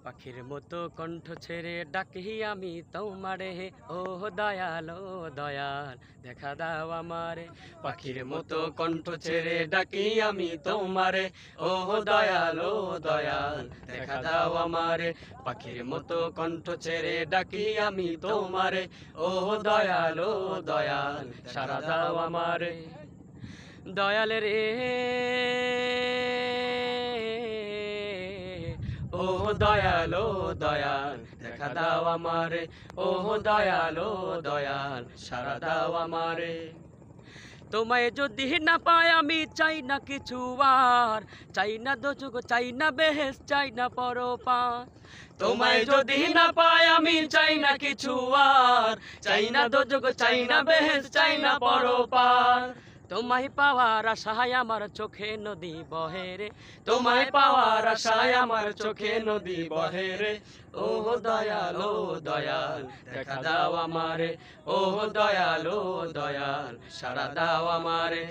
পাখির মতো কণ্ঠ ছেড়ে ডাকি আমি তোমারে, ও দয়াল ও দয়াল দেখা দাও আমারে। পাখির মতো কণ্ঠ ছেড়ে ডাকি আমি তোমারে, ও দয়াল ও দয়াল দেখা দাও আমারে। পাখির মতো কণ্ঠ ছেড়ে ডাকি আমি তোমারে, ও দয়াল ও দয়াল সাড়া দাও আমারে। দয়াল রে ও দয়াল ও দয়াল দেখা দাও আমারে, ও দয়াল ও দয়াল সাড়া দাও আমারে। তোমায় যদি না পাই আমি চাই না কিছু আর, চাই না দোজগ চাই না বেহেশ চাই না পরপার। তোমায় যদি না পাই আমি চাই না কিছু আর, চাই না দোজগ চাই না বেহেশ চাই না পরপার। তোমায় পাওয়ার আশায় আমার চোখে নদী বহে রে, তোমায় পাওয়ার আশায় আমার চোখে নদী বহে রে। ও দয়াল ও দয়াল দেখা দাও আমারে, ও দয়াল ও দয়াল সাড়া দাও আমারে।